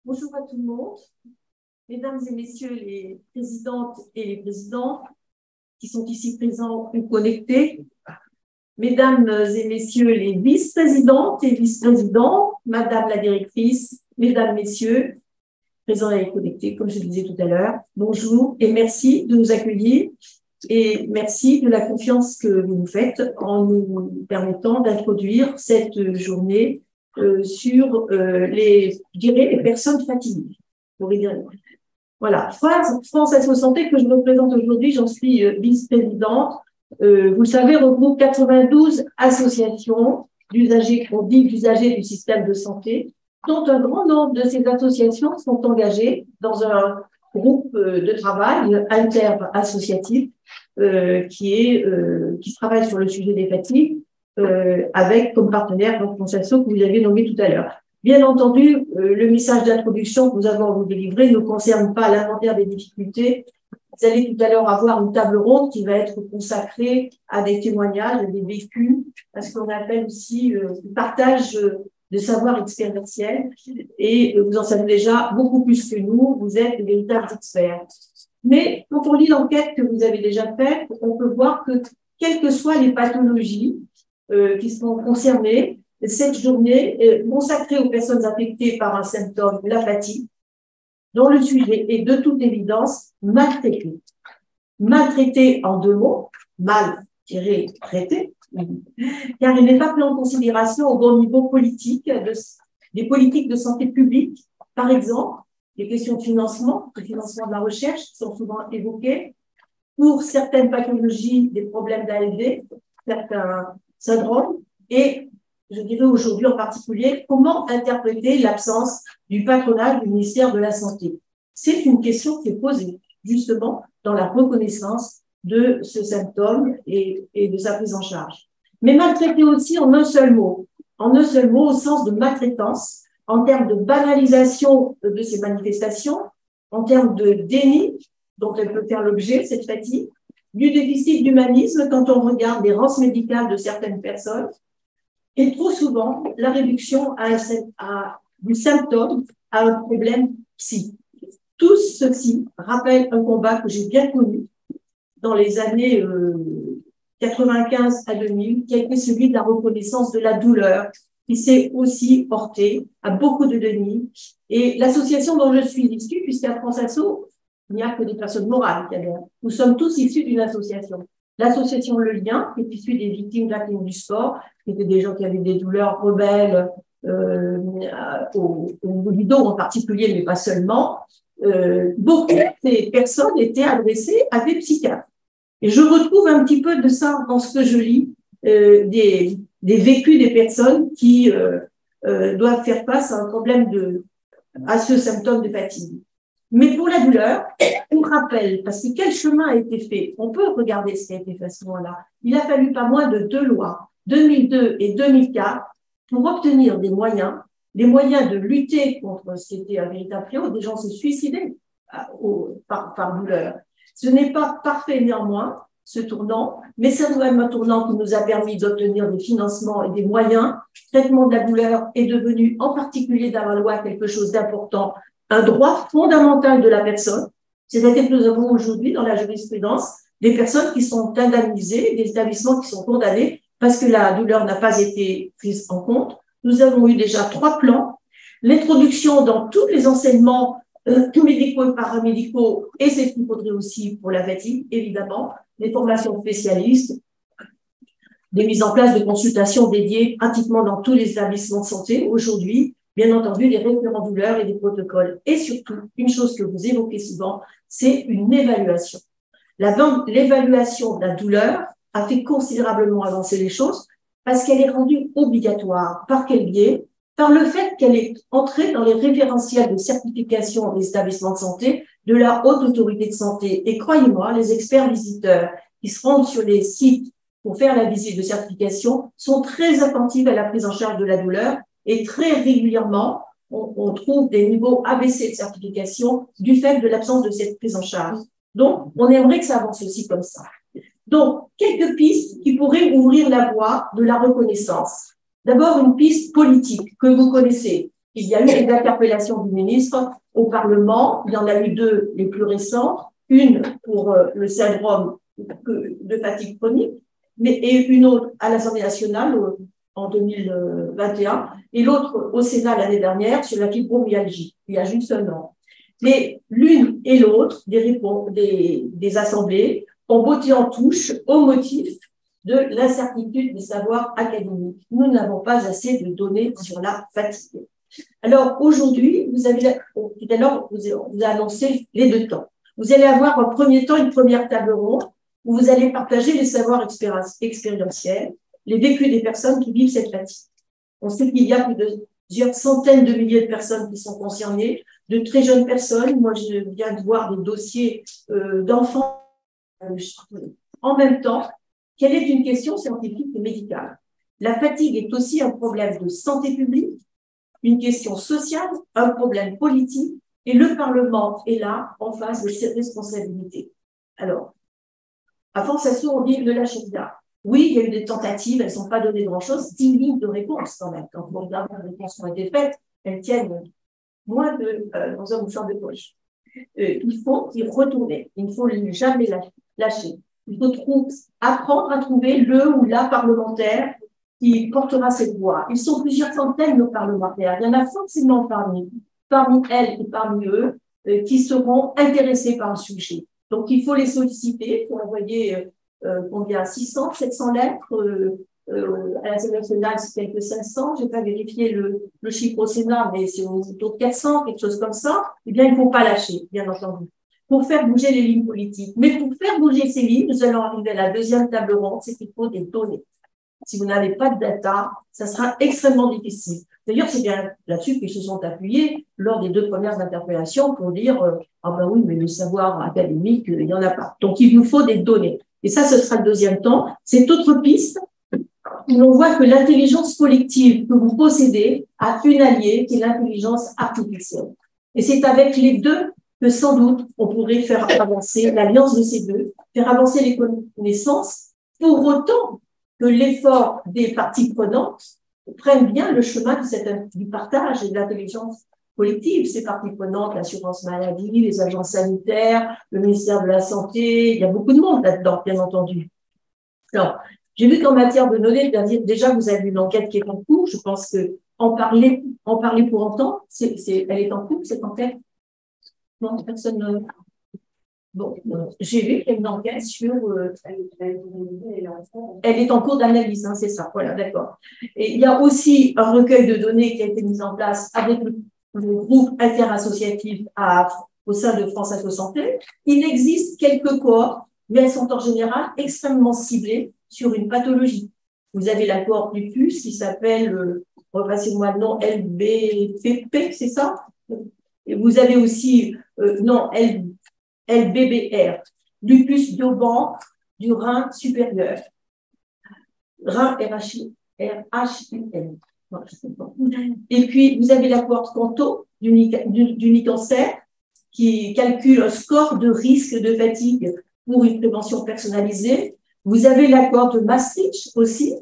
Bonjour à tout le monde, mesdames et messieurs les présidentes et les présidents qui sont ici présents ou connectés, mesdames et messieurs les vice-présidentes et vice-présidents, madame la directrice, mesdames, messieurs, présents et connectés, comme je le disais tout à l'heure, bonjour et merci de nous accueillir et merci de la confiance que vous nous faites en nous permettant d'introduire cette journée sur les personnes fatiguées. Voilà, France Asso Santé que je représente aujourd'hui, j'en suis vice-présidente. Vous le savez, regroupe 92 associations d'usagers, qu'on dit d'usagers du système de santé, dont un grand nombre de ces associations sont engagées dans un groupe de travail inter-associatif qui travaille sur le sujet des fatigues avec comme partenaire France Asso que vous avez nommé tout à l'heure. Bien entendu, le message d'introduction que nous avons à vous délivrer ne concerne pas l'inventaire des difficultés. Vous allez tout à l'heure avoir une table ronde qui va être consacrée à des témoignages, à des vécus, à ce qu'on appelle aussi le partage de savoir expérientiel. Et vous en savez déjà beaucoup plus que nous, vous êtes de véritables experts. Mais quand on lit l'enquête que vous avez déjà faite, on peut voir que quelles que soient les pathologies qui sont concernées, cette journée est consacrée aux personnes affectées par un symptôme, la fatigue, dont le sujet est de toute évidence maltraité. Maltraité en deux mots, mal-traité, car il n'est pas pris en considération au bon niveau politique, des politiques de santé publique, par exemple, les questions de financement de la recherche qui sont souvent évoquées, pour certaines pathologies, des problèmes d'ALD, certains syndromes, et je dirais aujourd'hui en particulier, comment interpréter l'absence du patronage du ministère de la Santé? C'est une question qui est posée, justement, dans la reconnaissance de ce symptôme et de sa prise en charge. Mais maltraité aussi en un seul mot au sens de maltraitance, en termes de banalisation de ces manifestations, en termes de déni dont elle peut faire l'objet, cette fatigue, du déficit d'humanisme quand on regarde l'errance médicale de certaines personnes, et trop souvent, la réduction du symptôme à un problème psy. Tout ceci rappelle un combat que j'ai bien connu dans les années 95 à 2000, qui a été celui de la reconnaissance de la douleur, qui s'est aussi porté à beaucoup de déni. Et l'association dont je suis issue, puisqu'à France Asso, il n'y a que des personnes morales qui adhèrent. Nous sommes tous issus d'une association. L'association Le Lien, qui est issue des victimes de l'accident du sport, qui étaient des gens qui avaient des douleurs rebelles au niveau du dos en particulier, mais pas seulement. Beaucoup de ces personnes étaient adressées à des psychiatres. Et je retrouve un petit peu de ça dans ce que je lis, des vécus des personnes qui doivent faire face à un problème à ce symptôme de fatigue. Mais pour la douleur, on rappelle, parce que quel chemin a été fait? On peut regarder ce qui a été fait à ce moment-là. Il a fallu pas moins de 2 lois, 2002 et 2004, pour obtenir des moyens, les moyens de lutter contre ce qui était un véritable fléau. Des gens se suicidaient par douleur. Ce n'est pas parfait néanmoins, ce tournant, mais c'est quand même un tournant qui nous a permis d'obtenir des financements et des moyens. Le traitement de la douleur est devenu, en particulier dans la loi, quelque chose d'important, un droit fondamental de la personne. C'est-à-dire que nous avons aujourd'hui dans la jurisprudence des personnes qui sont indemnisées, des établissements qui sont condamnés parce que la douleur n'a pas été prise en compte. Nous avons eu déjà 3 plans. L'introduction dans tous les enseignements médicaux et paramédicaux, et c'est ce qu'il faudrait aussi pour la fatigue, évidemment, les formations spécialistes, des mises en place de consultations dédiées pratiquement dans tous les établissements de santé aujourd'hui, bien entendu, les référents douleurs et des protocoles. Et surtout, une chose que vous évoquez souvent, c'est une évaluation. L'évaluation de la douleur a fait considérablement avancer les choses parce qu'elle est rendue obligatoire. Par quel biais? Par le fait qu'elle est entrée dans les référentiels de certification des établissements de santé de la Haute Autorité de Santé. Et croyez-moi, les experts visiteurs qui se rendent sur les sites pour faire la visite de certification sont très attentifs à la prise en charge de la douleur et très régulièrement, on trouve des niveaux abaissés de certification du fait de l'absence de cette prise en charge. Donc, on aimerait que ça avance aussi comme ça. Donc, quelques pistes qui pourraient ouvrir la voie de la reconnaissance. D'abord, une piste politique que vous connaissez. Il y a eu des interpellations du ministre au Parlement. Il y en a eu deux les plus récentes. Une pour le syndrome de fatigue chronique, et une autre à l'Assemblée nationale en 2021, et l'autre au Sénat l'année dernière sur la fibromyalgie, il y a juste un an. Mais l'une et l'autre des assemblées ont botté en touche au motif de l'incertitude des savoirs académiques. Nous n'avons pas assez de données sur la fatigue. Alors aujourd'hui, tout à l'heure, vous avez annoncé les deux temps. Vous allez avoir en premier temps une première table ronde où vous allez partager les savoirs expérientiels, les vécus des personnes qui vivent cette fatigue. On sait qu'il y a plusieurs centaines de milliers de personnes qui sont concernées, de très jeunes personnes. Moi, je viens de voir des dossiers d'enfants en même temps. Quelle est une question scientifique et médicale? La fatigue est aussi un problème de santé publique, une question sociale, un problème politique, et le Parlement est là en face de ses responsabilités. Alors, à Fort-Sassou, on dit ne lâchez rien. Oui, il y a eu des tentatives, elles ne sont pas données grand-chose, 10 lignes de réponse quand même. Quand on regarde les réponses qui ont été faites, elles tiennent moins dans un mouchoir de poche. Il faut y retourner, il ne faut jamais lâcher. Il faut apprendre à trouver le ou la parlementaire qui portera cette voix. Ils sont plusieurs centaines, nos parlementaires. Il y en a forcément parmi elles et parmi eux qui seront intéressés par le sujet. Donc, il faut les solliciter pour envoyer combien 600, 700 lettres à l'Assemblée nationale, c'est quelques 500. Je n'ai pas vérifié le chiffre au Sénat, mais c'est autour de 400, quelque chose comme ça. Eh bien, il ne faut pas lâcher, bien entendu, pour faire bouger les lignes politiques. Mais pour faire bouger ces lignes, nous allons arriver à la deuxième table ronde, c'est qu'il faut des données. Si vous n'avez pas de data, ça sera extrêmement difficile. D'ailleurs, c'est bien là-dessus qu'ils se sont appuyés lors des deux premières interpellations pour dire ah ben oui, mais le savoir académique, il n'y en a pas. Donc, il nous faut des données. Et ça, ce sera le deuxième temps. Cette autre piste, on voit que l'intelligence collective que vous possédez a une alliée qui est l'intelligence artificielle. Et c'est avec les deux que sans doute on pourrait faire avancer l'alliance de ces deux, faire avancer les connaissances, pour autant que l'effort des parties prenantes prenne bien le chemin du partage et de l'intelligence collective. Ces parties prenantes, l'assurance maladie, les agences sanitaires, le ministère de la Santé, il y a beaucoup de monde là-dedans, bien entendu. Alors, j'ai vu qu'en matière de données, déjà, vous avez une enquête qui est en cours. Je pense que en parler pour entendre, elle est en cours, cette enquête. Non, personne ne... Bon, j'ai vu qu'il y a une enquête sur... elle est en cours d'analyse, hein, c'est ça. Voilà, d'accord. Et il y a aussi un recueil de données qui a été mis en place avec le groupe interassociatif au sein de France Info Santé. Il existe quelques cohortes, mais elles sont en général extrêmement ciblées sur une pathologie. Vous avez la cohorte lupus qui s'appelle, repassez-moi le nom, LBPP, c'est ça? Et vous avez aussi, LBBR, lupus Doban du rein supérieur. Rein RHIN. Et puis, vous avez la cohorte Canto du Nicancer qui calcule un score de risque de fatigue pour une prévention personnalisée. Vous avez la cohorte de Maastricht aussi,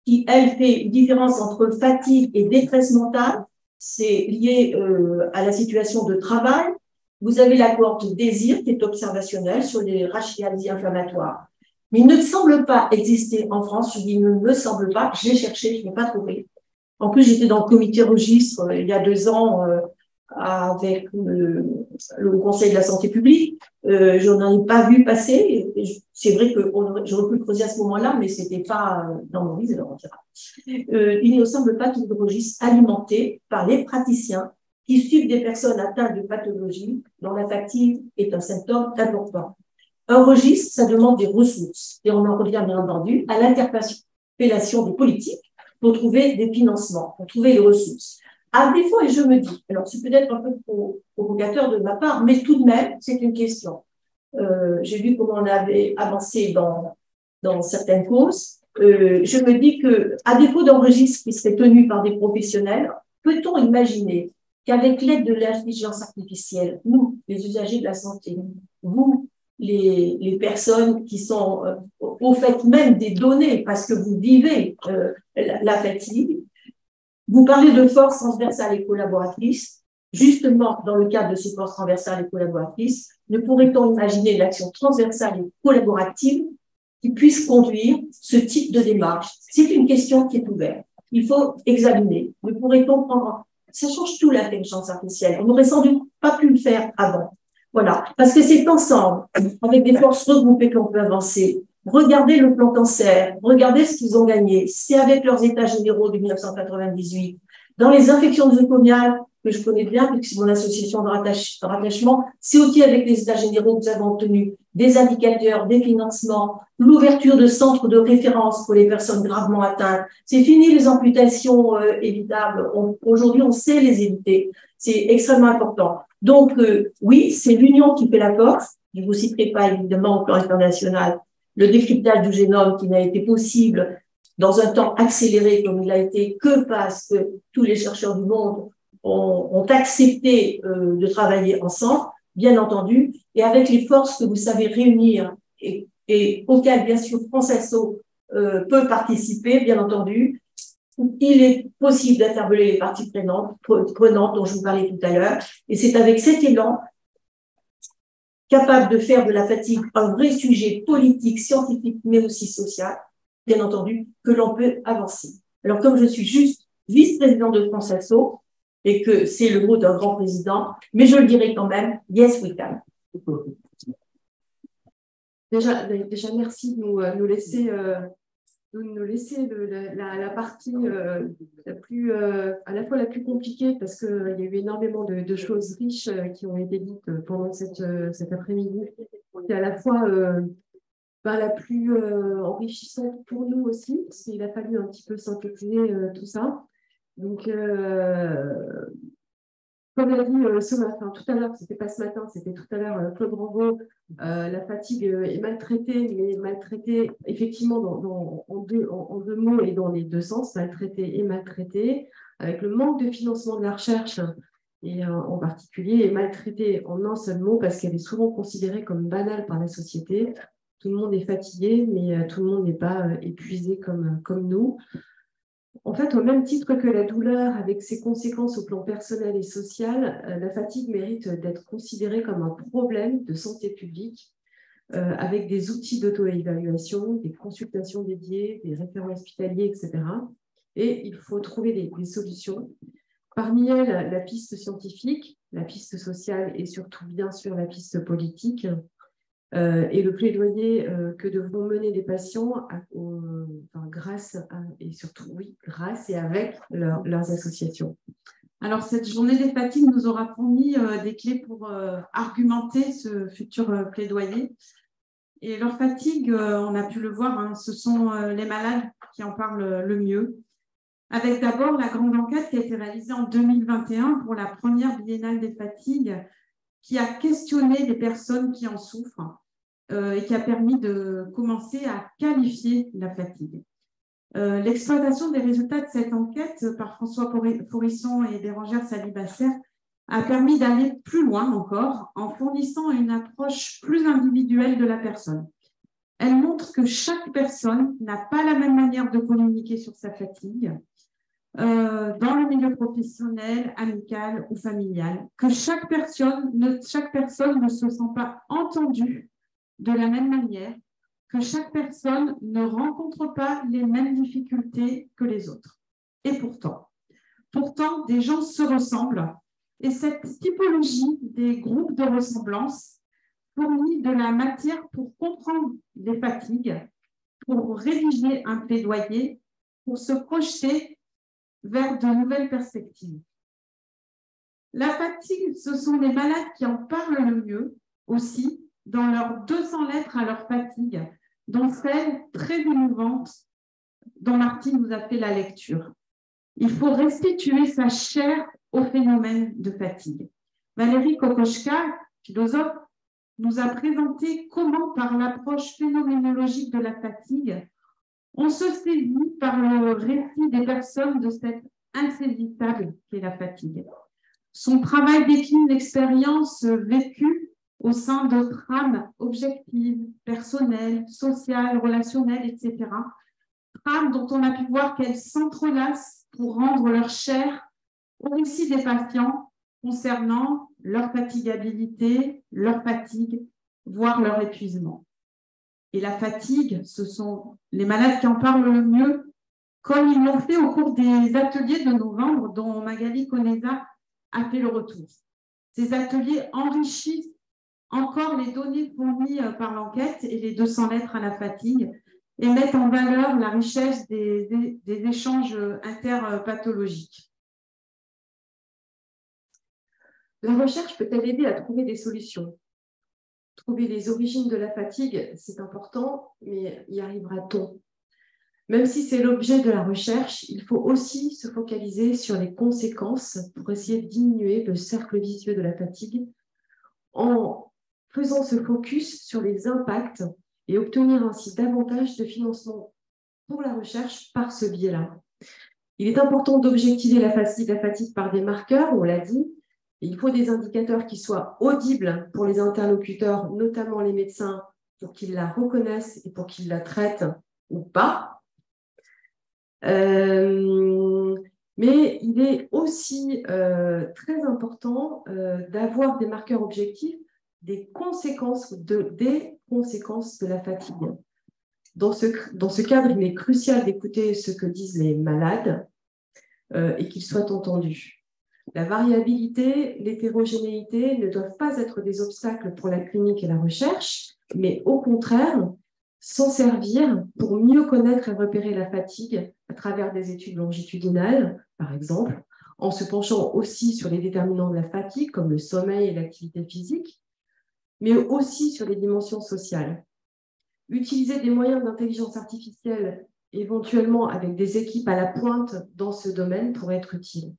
qui, elle, fait une différence entre fatigue et détresse mentale. C'est lié à la situation de travail. Vous avez la cohorte Désir, qui est observationnelle sur les rachialgies inflammatoires. Mais il ne semble pas exister en France, je dis il ne me semble pas, j'ai cherché, je n'ai pas trouvé. En plus, j'étais dans le comité registre il y a 2 ans avec le Conseil de la santé publique. Je n'en ai pas vu passer. C'est vrai que j'aurais pu le creuser à ce moment-là, mais c'était pas dans mon livre. Il ne semble pas qu'il y ait de registre alimenté par les praticiens qui suivent des personnes atteintes de pathologies dont la fatigue est un symptôme important. Un registre, ça demande des ressources. Et on en revient bien entendu à l'interpellation des politiques pour trouver des financements, pour trouver les ressources. À défaut, et je me dis, alors c'est peut-être un peu provocateur de ma part, mais tout de même, c'est une question. J'ai vu comment on avait avancé dans certaines causes. Je me dis que, à défaut d'un registre qui serait tenu par des professionnels, peut-on imaginer qu'avec l'aide de l'intelligence artificielle, nous, les usagers de la santé, vous, les personnes qui sont au fait même des données, parce que vous vivez la fatigue, Vous parlez de forces transversales et collaboratrices. Justement, dans le cadre de ces forces transversales et collaboratrices, ne pourrait-on imaginer une action transversale et collaborative qui puisse conduire ce type de démarche? C'est une question qui est ouverte. Il faut examiner. Ne pourrait-on prendre... Ça change tout, l'intelligence artificielle. On n'aurait sans doute pas pu le faire avant. Voilà. Parce que c'est ensemble, avec des forces regroupées, qu'on peut avancer. Regardez le plan cancer, regardez ce qu'ils ont gagné. C'est avec leurs états généraux de 1998. Dans les infections nosocomiales, que je connais bien, puisque c'est mon association de rattachement, c'est aussi avec les états généraux que nous avons obtenu des indicateurs, des financements, l'ouverture de centres de référence pour les personnes gravement atteintes. C'est fini les amputations évitables. Aujourd'hui, on sait les éviter. C'est extrêmement important. Donc, oui, c'est l'union qui fait la force. Je ne vous citerai pas, évidemment, au plan international, le décryptage du génome qui n'a été possible dans un temps accéléré comme il a été que parce que tous les chercheurs du monde ont accepté de travailler ensemble, bien entendu, et avec les forces que vous savez réunir et auxquelles, bien sûr, Consenso peut participer, bien entendu, il est possible d'interpeller les parties prenantes dont je vous parlais tout à l'heure, et c'est avec cet élan capable de faire de la fatigue un vrai sujet politique, scientifique, mais aussi social, bien entendu, que l'on peut avancer. Alors, comme je suis juste vice-président de Consenso, et que c'est le mot d'un grand président, mais je le dirai quand même, yes we can. Déjà merci de nous laisser, la partie la plus, à la fois la plus compliquée, parce qu'il y a eu énormément de choses riches qui ont été dites pendant cet après-midi, et à la fois la plus enrichissante pour nous aussi, parce qu'il a fallu un petit peu synthétiser tout ça. Donc, comme l'a dit ce matin, tout à l'heure, c'était pas ce matin, c'était tout à l'heure, Claude Rambaud, la fatigue est maltraitée, mais maltraitée effectivement en deux mots et dans les deux sens, maltraitée et maltraitée, avec le manque de financement de la recherche, et en particulier, et maltraitée en un seul mot, parce qu'elle est souvent considérée comme banale par la société. Tout le monde est fatigué, mais tout le monde n'est pas épuisé comme nous. En fait, au même titre que la douleur, avec ses conséquences au plan personnel et social, la fatigue mérite d'être considérée comme un problème de santé publique, avec des outils d'auto-évaluation, des consultations dédiées, des référents hospitaliers, etc. Et il faut trouver des solutions. Parmi elles, la piste scientifique, la piste sociale et surtout, bien sûr, la piste politique. Et le plaidoyer que devront mener les patients grâce et avec leurs associations. Alors, cette journée des fatigues nous aura fourni des clés pour argumenter ce futur plaidoyer. Et leur fatigue, on a pu le voir, hein, ce sont les malades qui en parlent le mieux. Avec d'abord la grande enquête qui a été réalisée en 2021 pour la première biennale des fatigues, qui a questionné les personnes qui en souffrent et qui a permis de commencer à qualifier la fatigue. L'exploitation des résultats de cette enquête par François Forisson et Bérangère Salibasser a permis d'aller plus loin encore en fournissant une approche plus individuelle de la personne. Elle montre que chaque personne n'a pas la même manière de communiquer sur sa fatigue, dans le milieu professionnel, amical ou familial, que chaque personne ne se sent pas entendue de la même manière, que chaque personne ne rencontre pas les mêmes difficultés que les autres. Et pourtant, des gens se ressemblent, et cette typologie des groupes de ressemblance fournit de la matière pour comprendre les fatigues, pour rédiger un plaidoyer, pour se projeter vers de nouvelles perspectives. La fatigue, ce sont les malades qui en parlent le mieux aussi, dans leurs 200 lettres à leur fatigue, dont celle très émouvante dont Martine nous a fait la lecture. Il faut restituer sa chair au phénomène de fatigue. Valérie Kokoschka, philosophe, nous a présenté comment, par l'approche phénoménologique de la fatigue, on se saisit par le récit des personnes de cette insaisissable qu'est la fatigue. Son travail décline l'expérience vécue au sein de trames objectives, personnelles, sociales, relationnelles, etc. Trames dont on a pu voir qu'elles s'entrelacent pour rendre leur chair au récit des patients concernant leur fatigabilité, leur fatigue, voire leur épuisement. Et la fatigue, ce sont les malades qui en parlent le mieux, comme ils l'ont fait au cours des ateliers de novembre dont Magali Conesa a fait le retour. Ces ateliers enrichissent encore les données fournies par l'enquête et les 200 lettres à la fatigue et mettent en valeur la richesse des échanges interpathologiques. La recherche peut-elle aider à trouver des solutions? Trouver les origines de la fatigue, c'est important, mais y arrivera-t-on? Même si c'est l'objet de la recherche, il faut aussi se focaliser sur les conséquences pour essayer de diminuer le cercle vicieux de la fatigue en faisant ce focus sur les impacts et obtenir ainsi davantage de financement pour la recherche par ce biais-là. Il est important d'objectiver la fatigue par des marqueurs, on l'a dit. Il faut des indicateurs qui soient audibles pour les interlocuteurs, notamment les médecins, pour qu'ils la reconnaissent et pour qu'ils la traitent ou pas. Mais il est aussi très important d'avoir des marqueurs objectifs des conséquences de la fatigue. Dans ce cadre, il est crucial d'écouter ce que disent les malades et qu'ils soient entendus. La variabilité, l'hétérogénéité ne doivent pas être des obstacles pour la clinique et la recherche, mais au contraire, s'en servir pour mieux connaître et repérer la fatigue à travers des études longitudinales, par exemple, en se penchant aussi sur les déterminants de la fatigue, comme le sommeil et l'activité physique, mais aussi sur les dimensions sociales. Utiliser des moyens d'intelligence artificielle, éventuellement avec des équipes à la pointe dans ce domaine, pourrait être utile.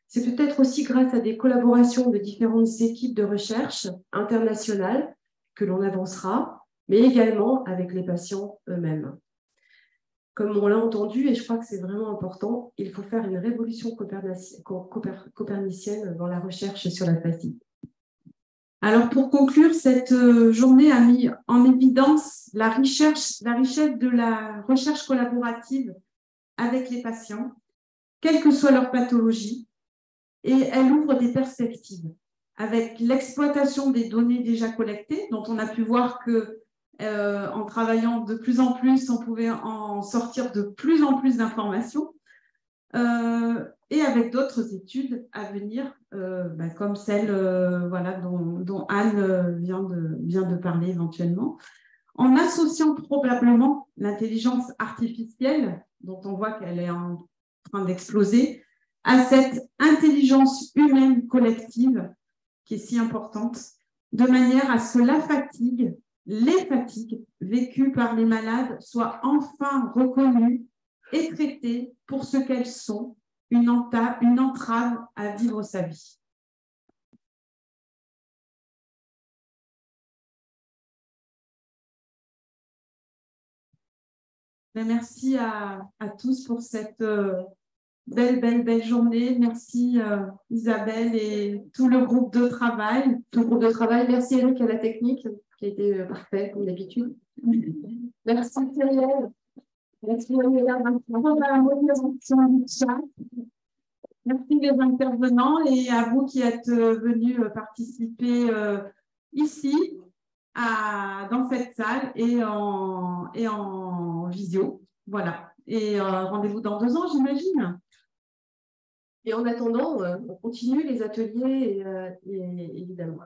C'est peut-être aussi grâce à des collaborations de différentes équipes de recherche internationales que l'on avancera, mais également avec les patients eux-mêmes. Comme on l'a entendu, et je crois que c'est vraiment important, il faut faire une révolution copernicienne dans la recherche sur la fatigue. Alors, pour conclure, cette journée a mis en évidence la richesse de la recherche collaborative avec les patients, quelle que soit leur pathologie, et elle ouvre des perspectives avec l'exploitation des données déjà collectées, dont on a pu voir que en travaillant de plus en plus, on pouvait en sortir de plus en plus d'informations, et avec d'autres études à venir, comme celle voilà, dont Anne vient de parler éventuellement, en associant probablement l'intelligence artificielle, dont on voit qu'elle est en train d'exploser, à cette intelligence humaine collective qui est si importante, de manière à ce que la fatigue, les fatigues vécues par les malades soient enfin reconnues et traitées pour ce qu'elles sont, une entrave à vivre sa vie. Merci à tous pour cette belle journée. Merci Isabelle et tout le groupe de travail. Merci Eric à la technique qui a été parfait comme d'habitude. Merci Cyrielle. Merci Manuela. Merci les intervenants et à vous qui êtes venus participer ici dans cette salle et en visio. Voilà. Et rendez-vous dans 2 ans, j'imagine. Et en attendant, on continue les ateliers, et évidemment.